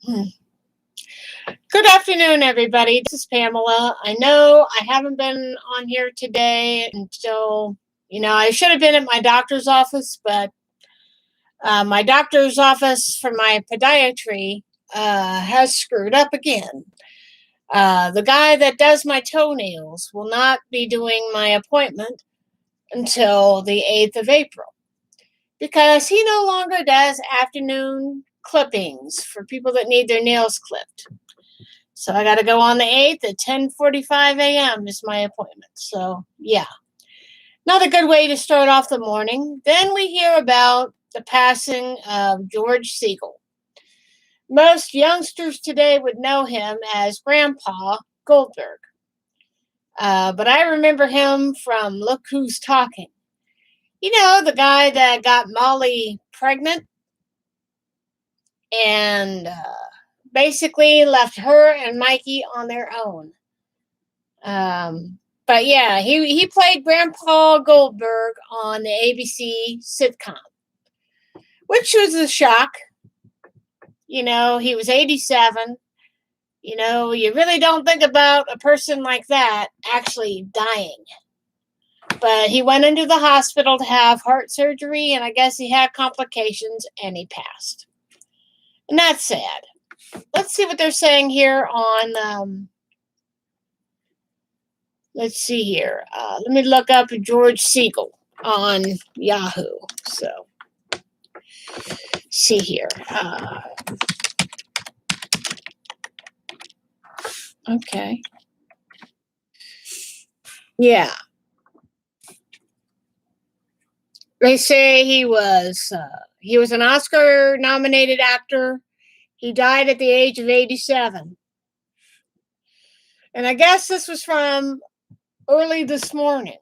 Good afternoon, everybody. This is Pamela. I know I haven't been on here today until, I should have been at my doctor's office, but my doctor's office for my podiatry has screwed up again. The guy that does my toenails will not be doing my appointment until the 8th of April because he no longer does afternoon clippings for people that need their nails clipped. So I got to go on the 8th at 10:45 a.m. is my appointment. So, yeah, not a good way to start off the morning. Then we hear about the passing of George Segal. Most youngsters today would know him as Grandpa Goldberg. But I remember him from Look Who's Talking. You know, the guy that got Molly pregnant and basically left her and Mikey on their own. But yeah, he played Grandpa Goldberg on the ABC sitcom, which was a shock. You know, he was 87. You know, you really don't think about a person like that actually dying. But he went into the hospital to have heart surgery, and I guess he had complications, and he passed. And that's sad. Let's see what they're saying here on, let's see here. Let me look up George Segal on Yahoo. So, see here. Okay. Yeah. They say he was an Oscar-nominated actor. He died at the age of 87. And I guess this was from early this morning.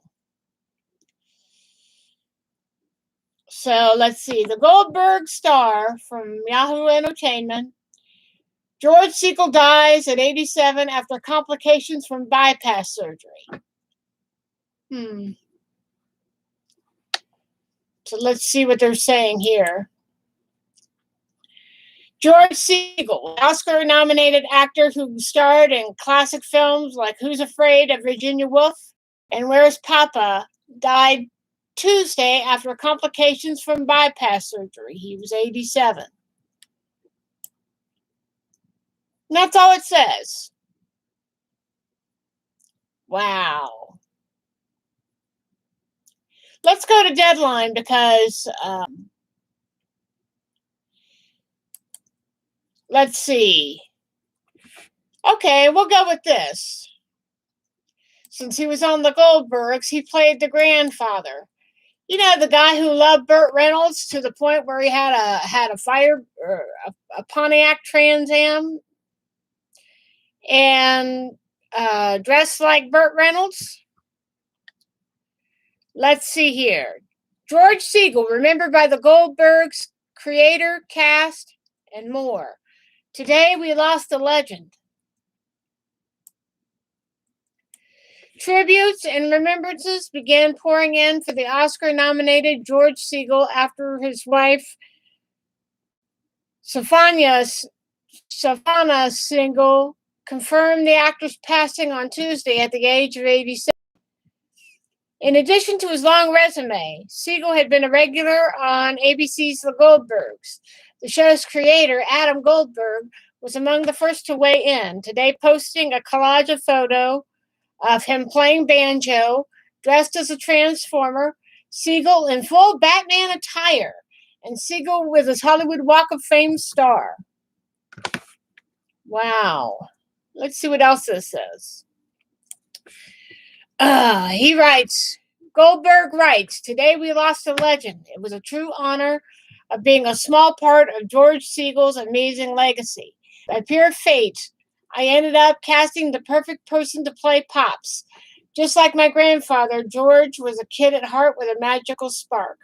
So let's see. The Goldberg star from Yahoo Entertainment. George Segal dies at 87 after complications from bypass surgery. So let's see what they're saying here. George Segal, Oscar-nominated actor who starred in classic films like Who's Afraid of Virginia Woolf and Where's Papa, died Tuesday after complications from bypass surgery. He was 87. And that's all it says. Wow. Let's go to Deadline because, let's see. Okay, we'll go with this. Since he was on the Goldbergs, he played the grandfather. You know, the guy who loved Burt Reynolds to the point where he had a Pontiac Trans Am and dressed like Burt Reynolds. Let's see here. George Segal, remembered by the Goldbergs, creator, cast, and more. Today we lost a legend. Tributes and remembrances began pouring in for the Oscar-nominated George Segal after his wife, Savannah Segal, confirmed the actor's passing on Tuesday at the age of 87. In addition to his long resume, Segal had been a regular on ABC's The Goldbergs. The show's creator, Adam Goldberg, was among the first to weigh in, today posting a collage of photo of him playing banjo, dressed as a transformer, Segal in full Batman attire, and Segal with his Hollywood Walk of Fame star. Wow. Let's see what else this says. He writes, Goldberg writes, today we lost a legend. It was a true honor of being a small part of George Segal's amazing legacy. By pure fate, I ended up casting the perfect person to play Pops. Just like my grandfather, George was a kid at heart with a magical spark.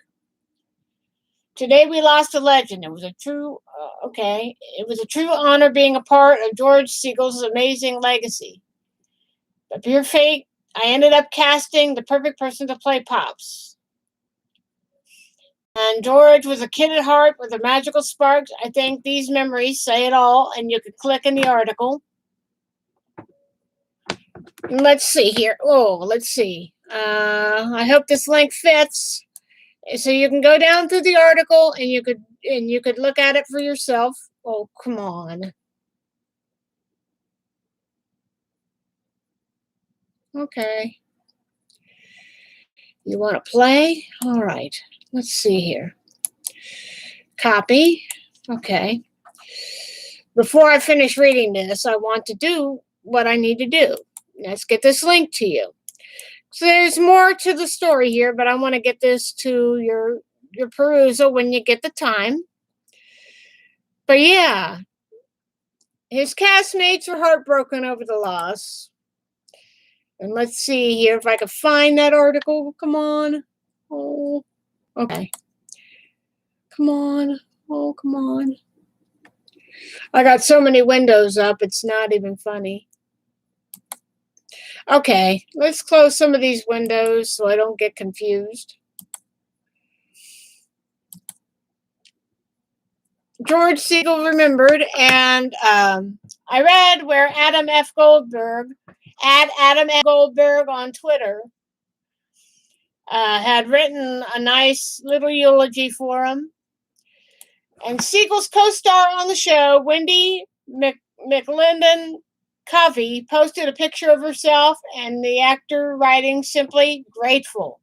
Today we lost a legend. It was a true honor being a part of George Segal's amazing legacy. By pure fate, I ended up casting the perfect person to play Pops. And And George was a kid at heart with a magical spark. I think these memories say it all, and you could click in the article. Let's see here. Let's see. I hope this link fits. So you can go down through the article and you could look at it for yourself. Oh, come on. Okay. You want to play? All right. Let's see here. Copy. Okay. Before I finish reading this, I want to do what I need to do. Let's get this link to you. So there's more to the story here, but I want to get this to your perusal when you get the time. But yeah, his castmates were heartbroken over the loss. And let's see here if I can find that article. Come on. Oh, okay. Come on. Oh, come on. I got so many windows up, it's not even funny. Okay, let's close some of these windows so I don't get confused. George Segal remembered, and I read where Adam F. Goldberg, at Adam F. Goldberg on Twitter, had written a nice little eulogy for him. And Segal's co-star on the show, Wendy McLendon Covey, posted a picture of herself and the actor writing simply grateful.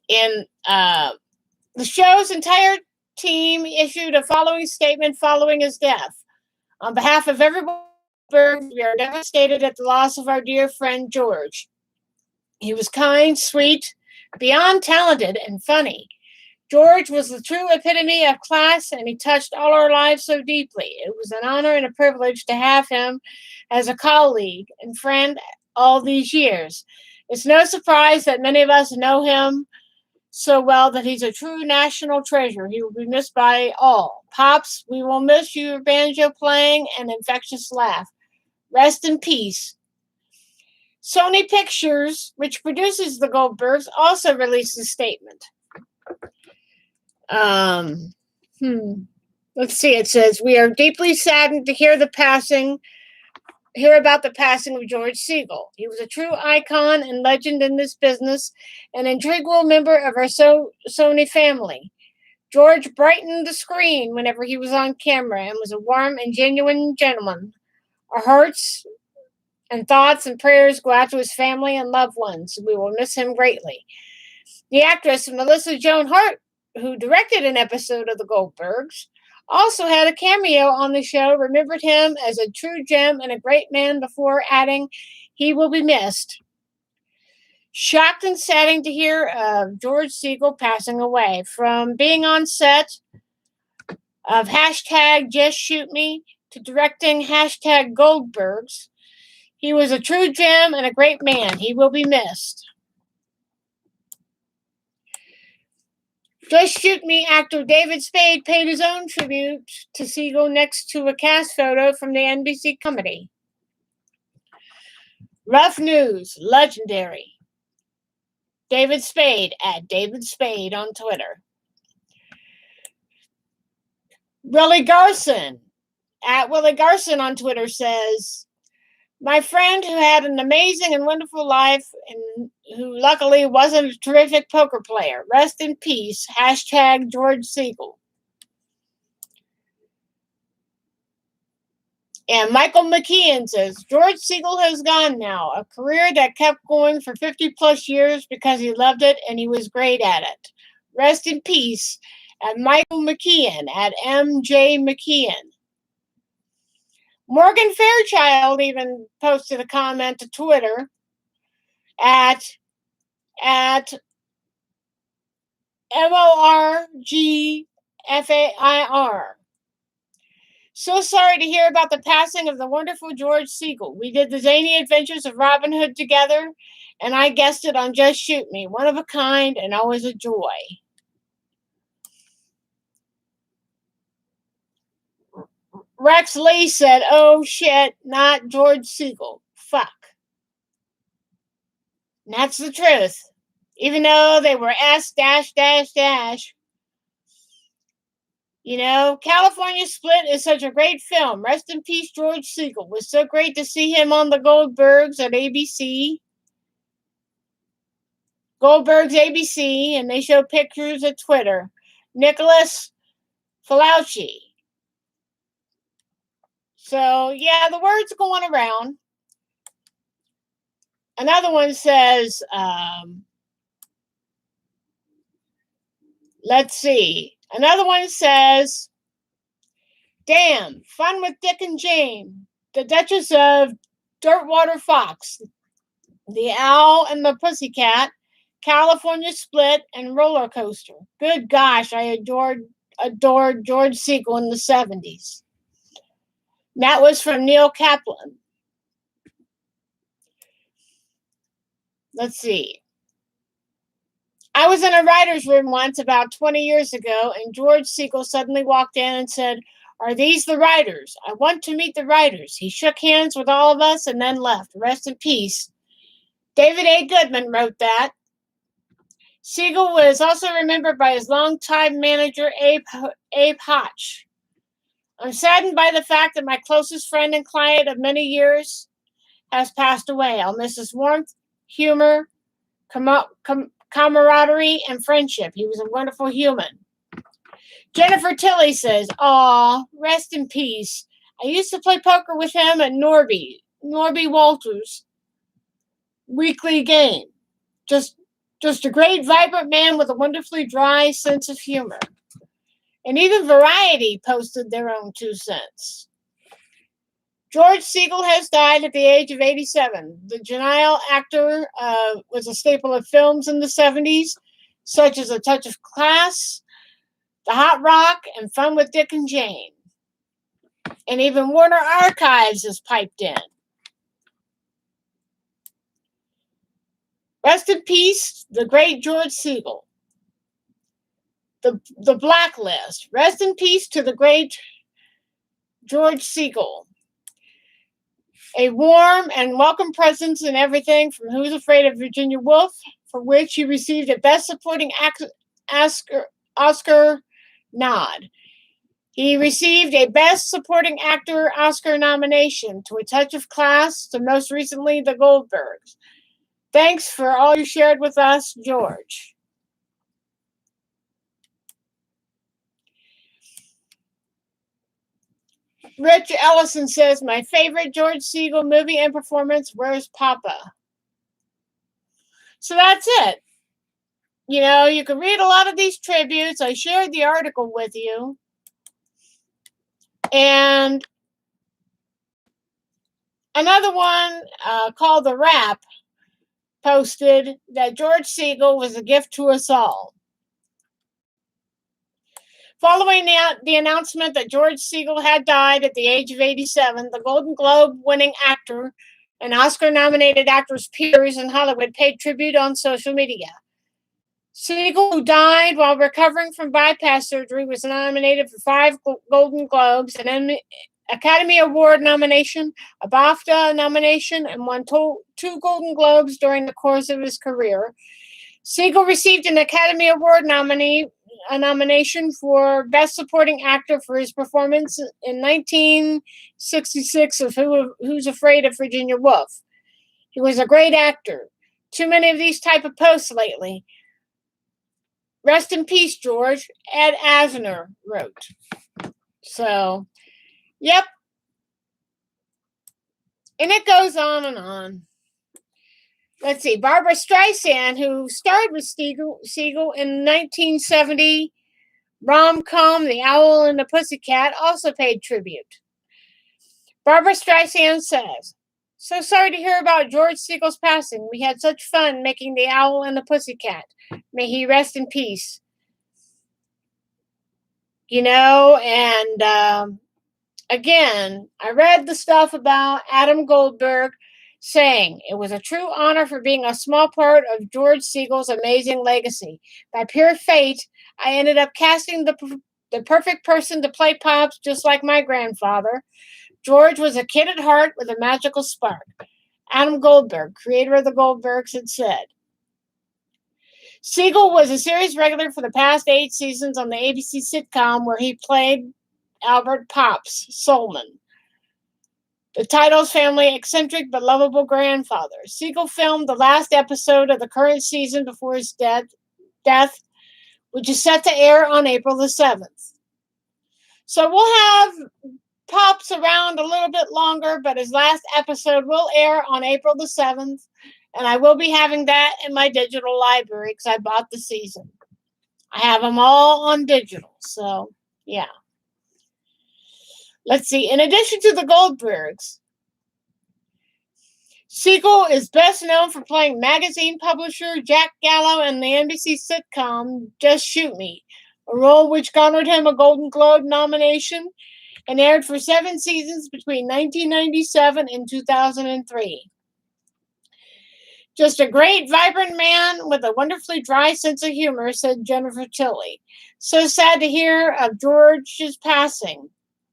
In the show's entire team issued a following statement following his death. On behalf of everyone, we are devastated at the loss of our dear friend George. He was kind, sweet, beyond talented, and funny. George was the true epitome of class, and he touched all our lives so deeply. It was an honor and a privilege to have him as a colleague and friend all these years. It's no surprise that many of us know him so well that he's a true national treasure. He will be missed by all. Pops, we will miss your banjo playing and infectious laugh. Rest in peace. Sony Pictures, which produces the Goldbergs, also released a statement. Let's see. It says, we are deeply saddened to hear about the passing of George Segal. He was a true icon and legend in this business, an integral member of our Sony family. George brightened the screen whenever he was on camera and was a warm and genuine gentleman. Our hearts and thoughts and prayers go out to his family and loved ones. We will miss him greatly. The actress Melissa Joan Hart, who directed an episode of The Goldbergs, also had a cameo on the show, remembered him as a true gem and a great man before adding, he will be missed. Shocked and saddened to hear of George Segal passing away. From being on set of hashtag Just Shoot Me to directing hashtag Goldbergs, he was a true gem and a great man. He will be missed. Just Shoot Me actor David Spade paid his own tribute to Segal next to a cast photo from the NBC comedy. Rough News, legendary. David Spade at David Spade on Twitter. Willie Garson at Willie Garson on Twitter says, my friend who had an amazing and wonderful life and who luckily wasn't a terrific poker player. Rest in peace. Hashtag George Segal. And Michael McKeon says, George Segal has gone now. A career that kept going for 50 plus years because he loved it and he was great at it. Rest in peace. At Michael McKeon at MJ McKeon. Morgan Fairchild even posted a comment to Twitter at MORGFAIR. So sorry to hear about the passing of the wonderful George Segal. We did the zany adventures of Robin Hood together, and I guessed it on Just Shoot Me. One of a kind and always a joy. Rex Lee said, oh shit, not George Segal. Fuck. And that's the truth. even though they were S dash dash dash. California Split is such a great film. Rest in peace, George Segal. It was so great to see him on the Goldbergs at ABC. Goldberg's ABC, and they show pictures at Twitter. Nicholas Falauci. So, yeah, the word's going around. Another one says, let's see. Another one says, damn, fun with Dick and Jane. The Duchess of Dirtwater Fox. The Owl and the Pussycat. California Split, and Roller Coaster. Good gosh, I adored George Segal in the 70s. That was from Neil Kaplan. Let's see. I was in a writer's room once about 20 years ago, and George Segal suddenly walked in and said, "Are these the writers? I want to meet the writers." He shook hands with all of us and then left. Rest in peace. David A. Goodman wrote that. Segal was also remembered by his longtime manager, Abe Hotch. I'm saddened by the fact that my closest friend and client of many years has passed away. I'll miss his warmth, humor, camaraderie, and friendship. He was a wonderful human. Jennifer Tilley says, "Aw, rest in peace. I used to play poker with him at Norby Walters' weekly game. Just a great, vibrant man with a wonderfully dry sense of humor." And even Variety posted their own 2 cents. George Segal has died at the age of 87. The genial actor was a staple of films in the 70s, such as A Touch of Class, The Hot Rock, and Fun with Dick and Jane. And even Warner Archives has piped in. Rest in peace, the great George Segal. The Blacklist. Rest in peace to the great George Segal. A warm and welcome presence in everything from Who's Afraid of Virginia Woolf, for which he received a Best Supporting Oscar nod. He received a Best Supporting Actor Oscar nomination, to A Touch of Class, to most recently the Goldbergs. Thanks for all you shared with us, George. Rich Ellison says, my favorite George Segal movie and performance, Where's Papa? So that's it. You can read a lot of these tributes. I shared the article with you. And another one called The Wrap posted that George Segal was a gift to us all. Following the announcement that George Segal had died at the age of 87, the Golden Globe-winning actor and Oscar-nominated actors' peers in Hollywood paid tribute on social media. Segal, who died while recovering from bypass surgery, was nominated for 5 Golden Globes, an Academy Award nomination, a BAFTA nomination, and won 2 Golden Globes during the course of his career. Segal received an Academy Award nomination for Best Supporting Actor for his performance in 1966 of Who's Afraid of Virginia Woolf. He was a great actor. Too many of these type of posts lately. Rest in peace, George. Ed Asner wrote. So, yep. And it goes on and on. Let's see. Barbara Streisand, who starred with Segal in 1970 rom-com The Owl and the Pussycat, also paid tribute. Barbara Streisand says, so sorry to hear about George Segal's passing. We had such fun making The Owl and the Pussycat. May he rest in peace. And again, I read the stuff about Adam Goldberg saying it was a true honor for being a small part of George Segal's amazing legacy. By pure fate, I ended up casting the perfect person to play Pops, just like my grandfather. George was a kid at heart with a magical spark. Adam Goldberg, creator of the Goldbergs, had said. Segal was a series regular for the past 8 seasons on the ABC sitcom where he played Albert Pops Solman, the title's family eccentric but lovable grandfather. Segal filmed the last episode of the current season before his death, which is set to air on April the 7th. So we'll have Pops around a little bit longer, but his last episode will air on April the 7th, and I will be having that in my digital library because I bought the season. I have them all on digital, so yeah. Let's see. In addition to the Goldbergs, Segal is best known for playing magazine publisher Jack Gallo in the NBC sitcom Just Shoot Me, a role which garnered him a Golden Globe nomination and aired for 7 seasons between 1997 and 2003. Just a great, vibrant man with a wonderfully dry sense of humor, said Jennifer Tilly. So sad to hear of George's passing,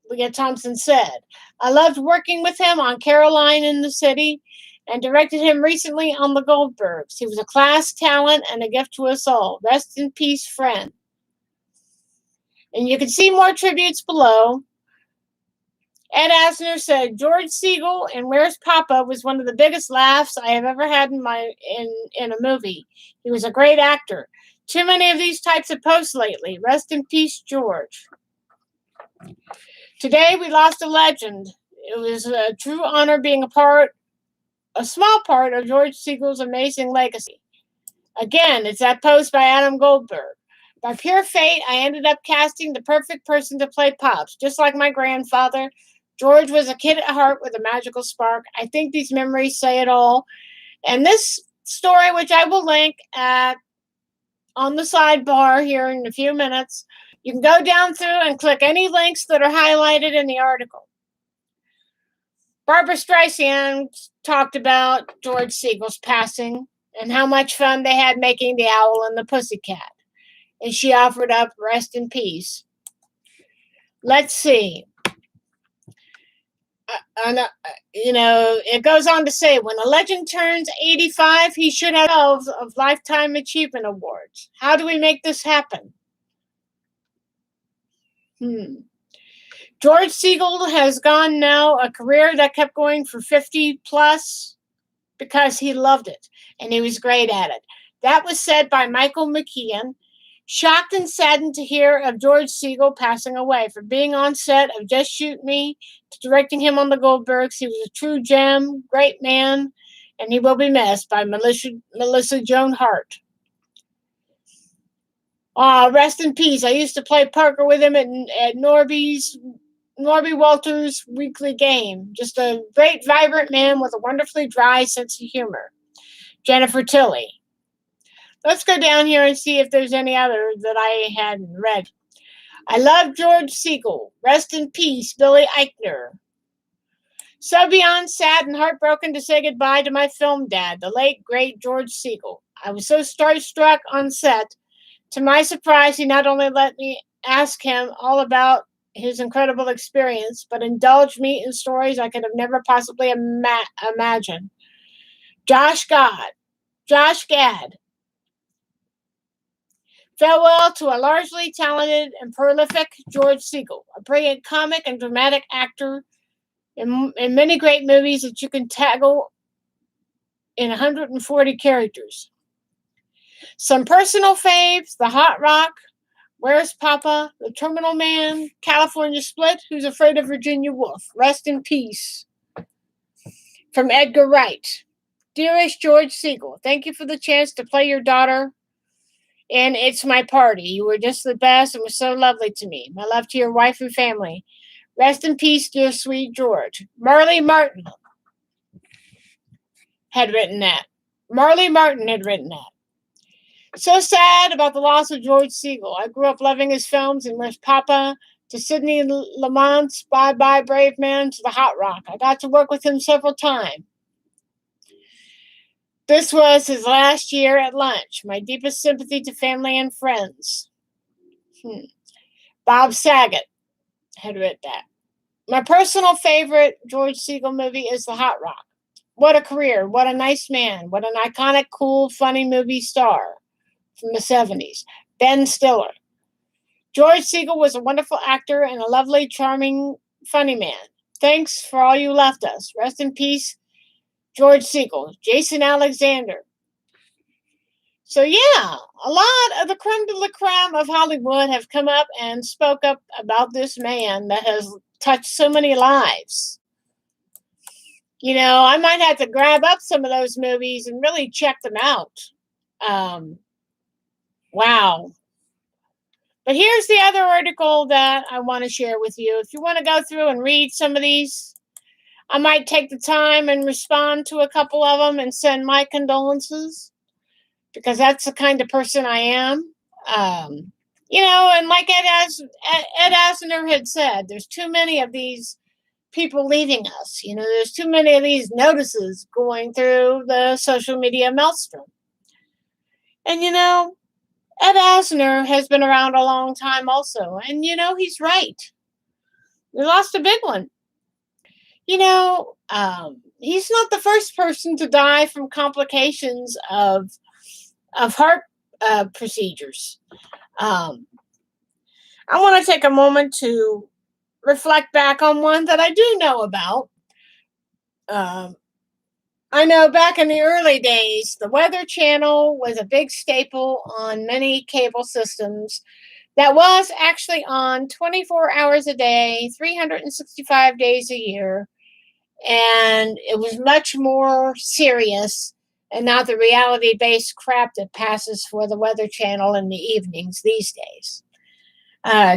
Leah Thompson said. I loved working with him on Caroline in the City and directed him recently on The Goldbergs. He was a class talent and a gift to us all. Rest in peace, friend. And you can see more tributes below. Ed Asner said, George Segal in Where's Papa was one of the biggest laughs I have ever had in a movie. He was a great actor. Too many of these types of posts lately. Rest in peace, George. Today we lost a legend. It was a true honor being a small part of George Segal's amazing legacy. Again, it's that post by Adam Goldberg. By pure fate, I ended up casting the perfect person to play Pops, just like my grandfather. George was a kid at heart with a magical spark. I think these memories say it all. And this story, which I will link on the sidebar here in a few minutes, you can go down through and click any links that are highlighted in the article. Barbara Streisand talked about George Segal's passing and how much fun they had making The Owl and the Pussycat. And she offered up rest in peace. Let's see. It goes on to say, when a legend turns 85, he should have 12 of Lifetime Achievement Awards. How do we make this happen? George Segal has gone now a career that kept going for 50 plus because he loved it and he was great at it. That was said by Michael McKeon, shocked and saddened to hear of George Segal passing away. From being on set of Just Shoot Me to directing him on The Goldbergs, he was a true gem, great man, and he will be missed by Melissa Joan Hart. Rest in peace. I used to play poker with him at Norby Walters' weekly game. Just a great, vibrant man with a wonderfully dry sense of humor. Jennifer Tilly. Let's go down here and see if there's any other that I hadn't read. I love George Segal. Rest in peace, Billy Eichner. So beyond sad and heartbroken to say goodbye to my film dad, the late, great George Segal. I was so starstruck on set. To my surprise, he not only let me ask him all about his incredible experience, but indulged me in stories I could have never possibly imagined. Josh Gad. Farewell to a largely talented and prolific George Segal, a brilliant comic and dramatic actor in many great movies that you can tackle in 140 characters. Some personal faves: The Hot Rock, Where's Papa, The Terminal Man, California Split, Who's Afraid of Virginia Woolf. Rest in peace. From Edgar Wright. Dearest George Segal, thank you for the chance to play your daughter in It's My Party. You were just the best and were so lovely to me. My love to your wife and family. Rest in peace, dear sweet George. Marley Martin had written that. So sad about the loss of George Segal. I grew up loving his films, and Where's Papa, to Sidney Lamont's Bye Bye Brave Man, to The Hot Rock. I got to work with him several times. This was his last year at lunch. My deepest sympathy to family and friends. Bob Saget had written that. My personal favorite George Segal movie is The Hot Rock. What a career. What a nice man. What an iconic, cool, funny movie star. from the 70s, Ben Stiller. George Segal was a wonderful actor and a lovely, charming, funny man. Thanks for all you left us. Rest in peace, George Segal. Jason Alexander. So yeah, a lot of the creme de la creme of Hollywood have come up and spoke up about this man that has touched so many lives. You know, I might have to grab up some of those movies and really check them out. Wow. But here's the other article that I want to share with you. If you want to go through and read some of these, I might take the time and respond to a couple of them and send my condolences, because that's the kind of person I am. You know, and like Ed Asner had said, there's too many of these people leaving us. You know, there's too many of these notices going through the social media maelstrom. And, you know, Ed Asner has been around a long time also. And, you know, he's right. We lost a big one. You know, he's not the first person to die from complications of heart procedures. I want to take a moment to reflect back on one that I do know about. I know back in the early days, the Weather Channel was a big staple on many cable systems that was actually on 24 hours a day, 365 days a year. And it was much more serious and not the reality-based crap that passes for the Weather Channel in the evenings these days.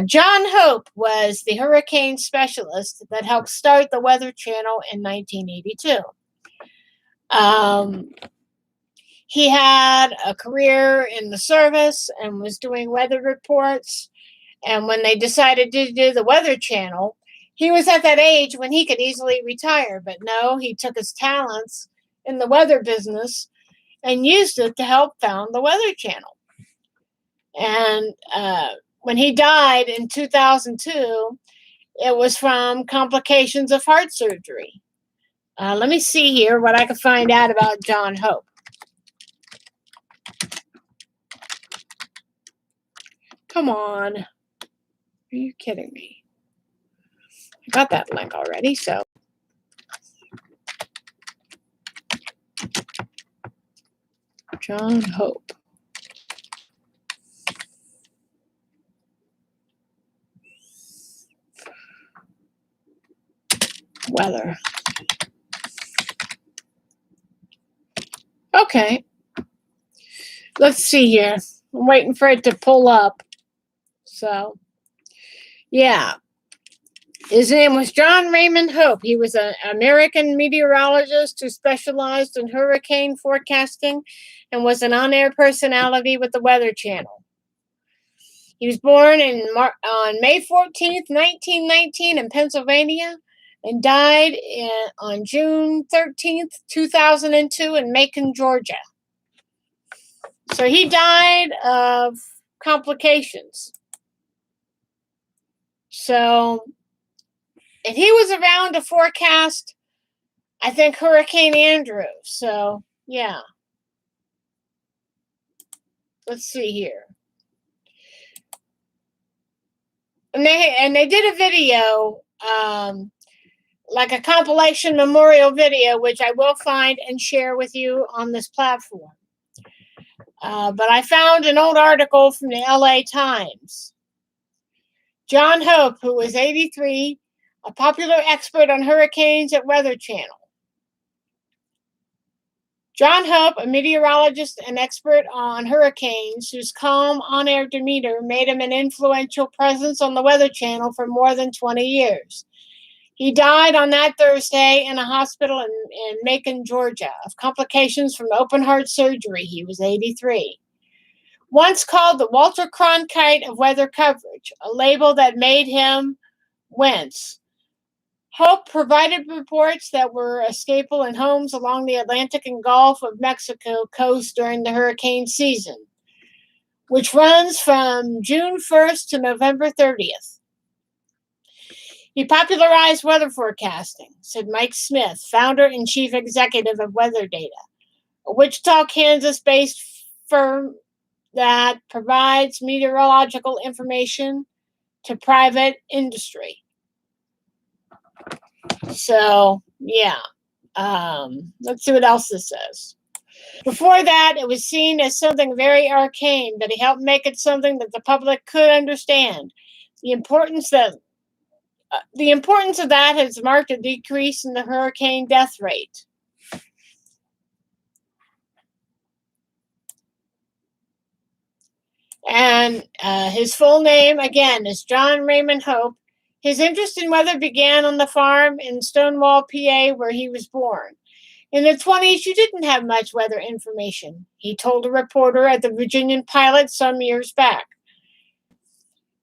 John Hope was the hurricane specialist that helped start the Weather Channel in 1982. He had a career in the service and was doing weather reports. And when they decided to do the Weather Channel, he was at that age when he could easily retire. But no, he took his talents in the weather business and used it to help found the Weather Channel. And when he died in 2002, it was from complications of heart surgery. Let me see here what I can find out about John Hope. Come on. Are you kidding me? I got that link already, so. John Hope. Weather. Okay. Let's see here. I'm waiting for it to pull up. So, yeah. His name was John Raymond Hope. He was an American meteorologist who specialized in hurricane forecasting and was an on-air personality with the Weather Channel. He was born on May 14th, 1919 in Pennsylvania and died on June 13th, 2002 in Macon, Georgia. So he died of complications. So, and he was around to forecast, I think, Hurricane Andrew. So, yeah. Let's see here. And they did a video, like a compilation memorial video, which I will find and share with you on this platform. But I found an old article from the LA Times. John Hope, who was 83, a popular expert on hurricanes at Weather Channel. John Hope, a meteorologist and expert on hurricanes, whose calm, on-air demeanor made him an influential presence on the Weather Channel for more than 20 years. He died on that Thursday in a hospital in Macon, Georgia, of complications from open heart surgery. He was 83. Once called the Walter Cronkite of weather coverage, a label that made him wince. Hope provided reports that were a staple in homes along the Atlantic and Gulf of Mexico coast during the hurricane season, which runs from June 1st to November 30th. He popularized weather forecasting, said Mike Smith, founder and chief executive of Weather Data, a Wichita, Kansas-based firm that provides meteorological information to private industry. So, yeah. Let's see what else this says. Before that, it was seen as something very arcane, but he helped make it something that the public could understand. The importance of that has marked a decrease in the hurricane death rate. And his full name, again, is John Raymond Hope. His interest in weather began on the farm in Stonewall, PA, where he was born. In the 20s, you didn't have much weather information, he told a reporter at the Virginian Pilot some years back.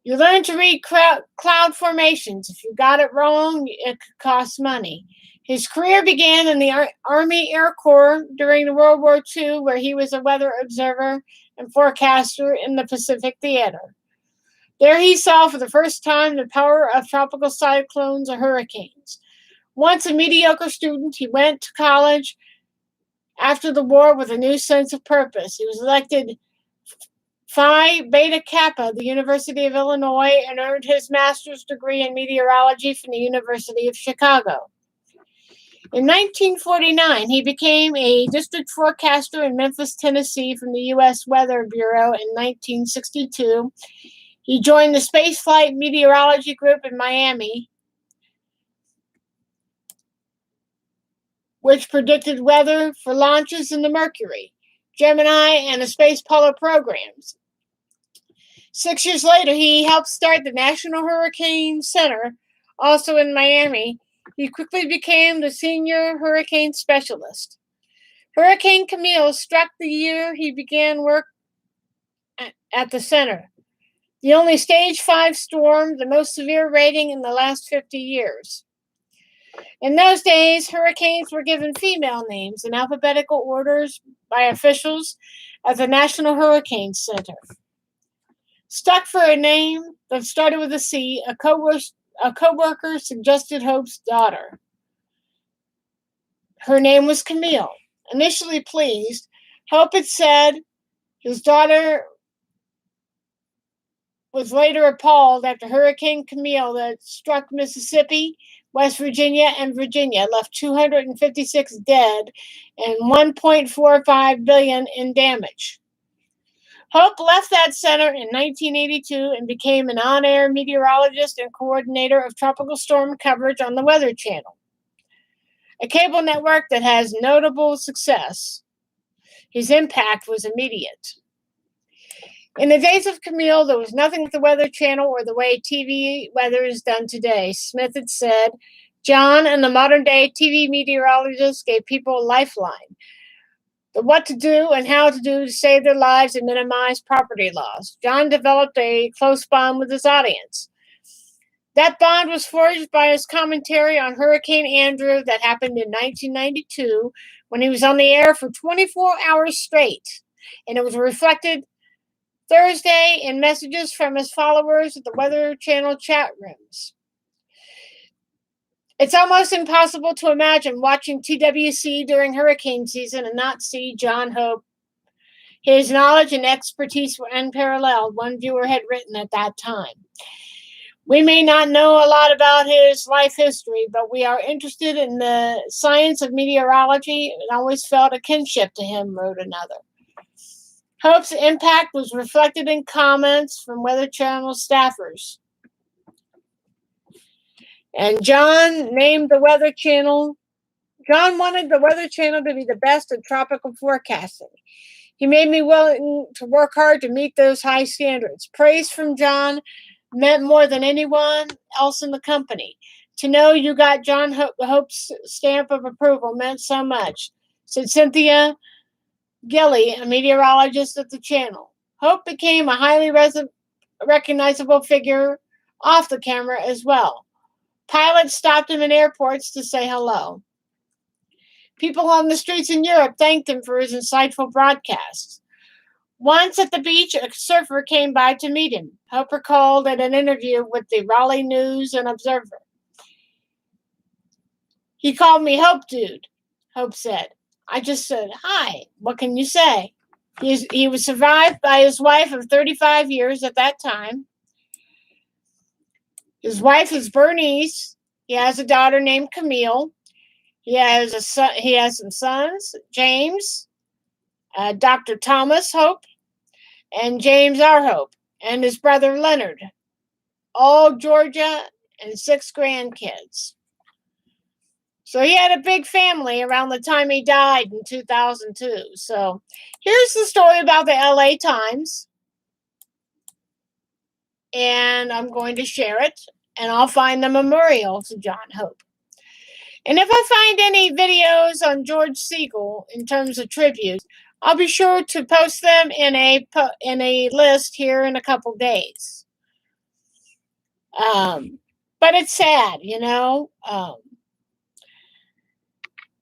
You learned to read cloud formations. If you got it wrong, it could cost money. His career began in the Army Air Corps during World War II, where he was a weather observer and forecaster in the Pacific Theater. There he saw for the first time the power of tropical cyclones or hurricanes. Once a mediocre student, he went to college after the war with a new sense of purpose. He was elected Phi Beta Kappa at the University of Illinois and earned his master's degree in meteorology from the University of Chicago. In 1949, he became a district forecaster in Memphis, Tennessee from the U.S. Weather Bureau. In 1962, he joined the Spaceflight Meteorology Group in Miami, which predicted weather for launches in the Mercury, Gemini, and the Space Polar programs. 6 years later, he helped start the National Hurricane Center, also in Miami. He quickly became the senior hurricane specialist. Hurricane Camille struck the year he began work at the center. The only stage 5 storm, the most severe rating in the last 50 years. In those days, hurricanes were given female names in alphabetical orders by officials at the National Hurricane Center. Stuck for a name that started with a C, a co-worker suggested Hope's daughter. Her name was Camille. Initially pleased, Hope had said his daughter was later appalled after Hurricane Camille that struck Mississippi, West Virginia, and Virginia left 256 dead and $1.45 billion in damage. Hope left that center in 1982 and became an on-air meteorologist and coordinator of tropical storm coverage on the Weather Channel, a cable network that has notable success. His impact was immediate. In the days of Camille, there was nothing like the Weather Channel or the way TV weather is done today. Smith had said, John and the modern-day TV meteorologists gave people a lifeline, the what to do and how to do to save their lives and minimize property loss. John developed a close bond with his audience. That bond was forged by his commentary on Hurricane Andrew that happened in 1992 when he was on the air for 24 hours straight, and it was reflected Thursday in messages from his followers at the Weather Channel chat rooms. It's almost impossible to imagine watching TWC during hurricane season and not see John Hope. His knowledge and expertise were unparalleled, one viewer had written at that time. We may not know a lot about his life history, but we are interested in the science of meteorology and always felt a kinship to him, wrote another. Hope's impact was reflected in comments from Weather Channel staffers. And John wanted the Weather Channel to be the best in tropical forecasting. He made me willing to work hard to meet those high standards. Praise from John meant more than anyone else in the company. To know you got John Hope's stamp of approval meant so much, said Cynthia Gilly, a meteorologist at the channel. Hope became a highly recognizable figure off the camera as well. Pilots stopped him in airports to say hello. People on the streets in Europe thanked him for his insightful broadcasts. Once at the beach, a surfer came by to meet him. Hope recalled at an interview with the Raleigh News and Observer. He called me Hope Dude, Hope said. I just said, hi, what can you say? He was survived by his wife of 35 years at that time. His wife is Bernice. He has a daughter named Camille. He has a son. He has some sons: James, Dr. Thomas Hope, and James R. Hope, and his brother Leonard. All Georgia, and 6 grandkids. So he had a big family around the time he died in 2002. So here's the story about the LA Times. And I'm going to share it. And I'll find the memorial to John Hope. And if I find any videos on George Segal in terms of tributes, I'll be sure to post them in a list here in a couple days. But it's sad, you know.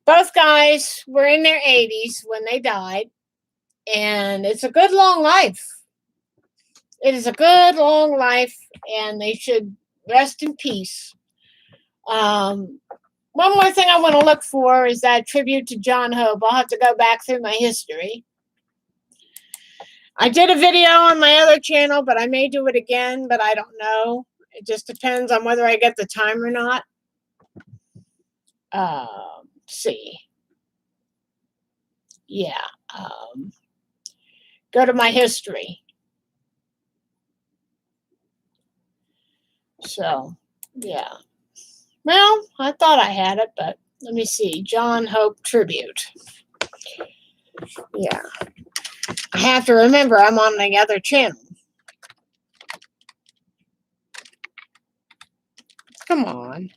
Both guys were in their 80s when they died, and it's a good long life. It is a good long life, and they should rest in peace. One more thing I want to look for is that tribute to John Hope. I'll have to go back through my history. I did a video on my other channel, but I may do it again, but I don't know. It just depends on whether I get the time or not. See. Yeah. Go to my history. So, yeah. Well, I thought I had it, but let me see. John Hope tribute. Yeah. I have to remember I'm on the other channel. Come on.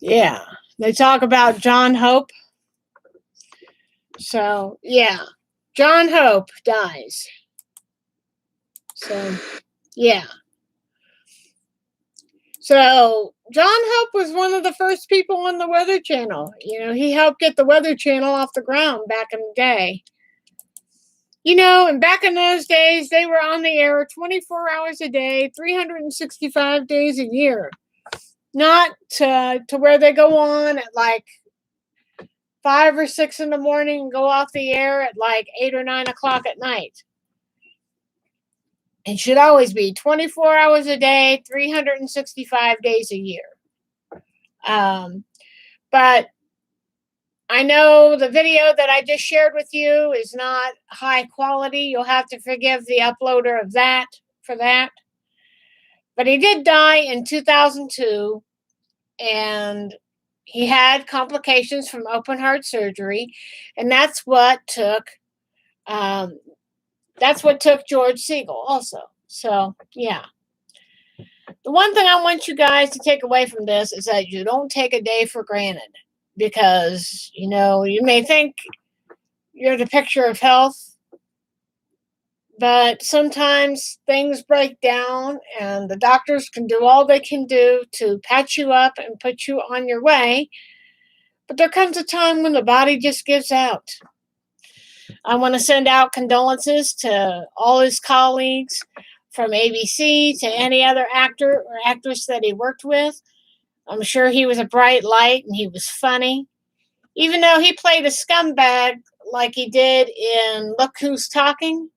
Yeah. They talk about John Hope. So, yeah. John Hope dies. So, yeah. So, John Hope was one of the first people on the Weather Channel. You know, he helped get the Weather Channel off the ground back in the day. You know, and back in those days, they were on the air 24 hours a day, 365 days a year. Not to where they go on at like 5 or 6 in the morning and go off the air at like 8 or 9 o'clock at night. It should always be 24 hours a day, 365 days a year. But I know the video that I just shared with you is not high quality. You'll have to forgive the uploader of that for that. But he did die in 2002, and he had complications from open heart surgery, and that's what took George Segal also. So, yeah. The one thing I want you guys to take away from this is that you don't take a day for granted, because, you know, you may think you're the picture of health, but sometimes things break down and the doctors can do all they can do to patch you up and put you on your way. But there comes a time when the body just gives out. I want to send out condolences to all his colleagues, from ABC to any other actor or actress that he worked with. I'm sure he was a bright light and he was funny. Even though he played a scumbag like he did in Look Who's Talking.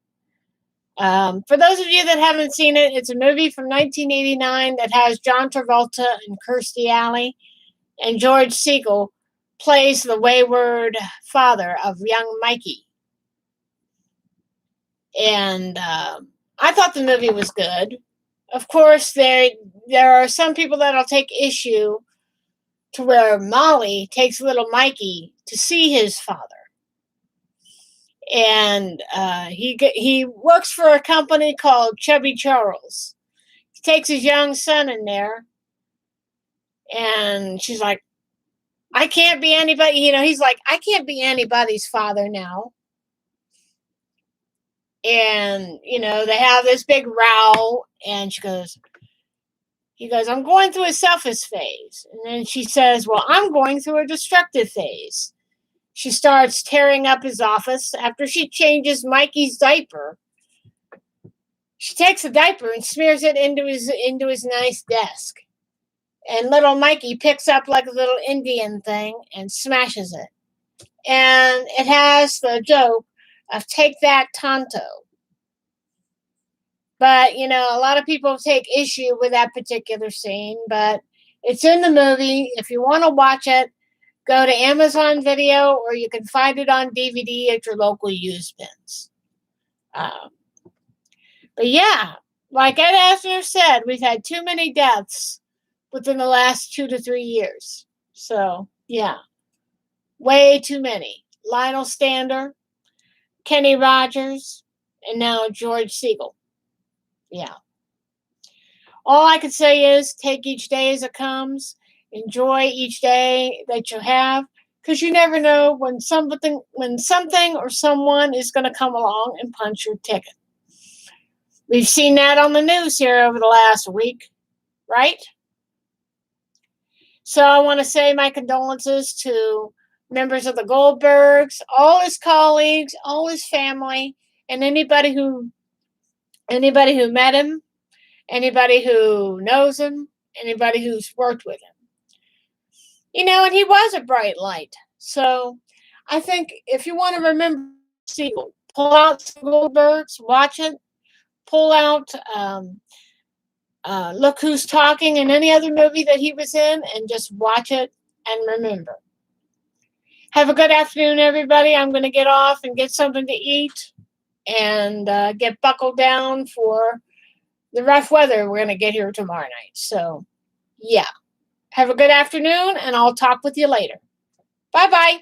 For those of you that haven't seen it, it's a movie from 1989 that has John Travolta and Kirstie Alley, and George Segal plays the wayward father of young Mikey. And I thought the movie was good. Of course, there are some people that'll take issue to where Molly takes little Mikey to see his father. And he works for a company called Chubby Charles. He takes his young son in there, and she's like, I can't be anybody. You know, he's like, I can't be anybody's father now. And, you know, they have this big row, and he goes, I'm going through a selfish phase. And then she says, well, I'm going through a destructive phase. She starts tearing up his office after she changes Mikey's diaper. She takes a diaper and smears it into his nice desk. And little Mikey picks up like a little Indian thing and smashes it. And it has the joke of "Take that, Tonto." But, you know, a lot of people take issue with that particular scene, but it's in the movie. If you want to watch it, go to Amazon Video, or you can find it on DVD at your local used bins. Um, but yeah, like Ed Asner said, we've had too many deaths within the last 2 to 3 years. So, yeah, way too many. Lionel Stander, Kenny Rogers, and now George Segal. Yeah. All I can say is take each day as it comes. Enjoy each day that you have, because you never know when something or someone is going to come along and punch your ticket. We've seen that on the news here over the last week, right? So I want to say my condolences to members of the Goldbergs, all his colleagues, all his family, and anybody who met him, anybody who knows him, anybody who's worked with him. You know, and he was a bright light. So I think if you want to remember Segal, pull out some Goldbergs, watch it, pull out Look Who's Talking and any other movie that he was in, and just watch it and remember. Have a good afternoon, everybody. I'm going to get off and get something to eat and get buckled down for the rough weather we're going to get here tomorrow night. So, yeah. Have a good afternoon, and I'll talk with you later. Bye-bye.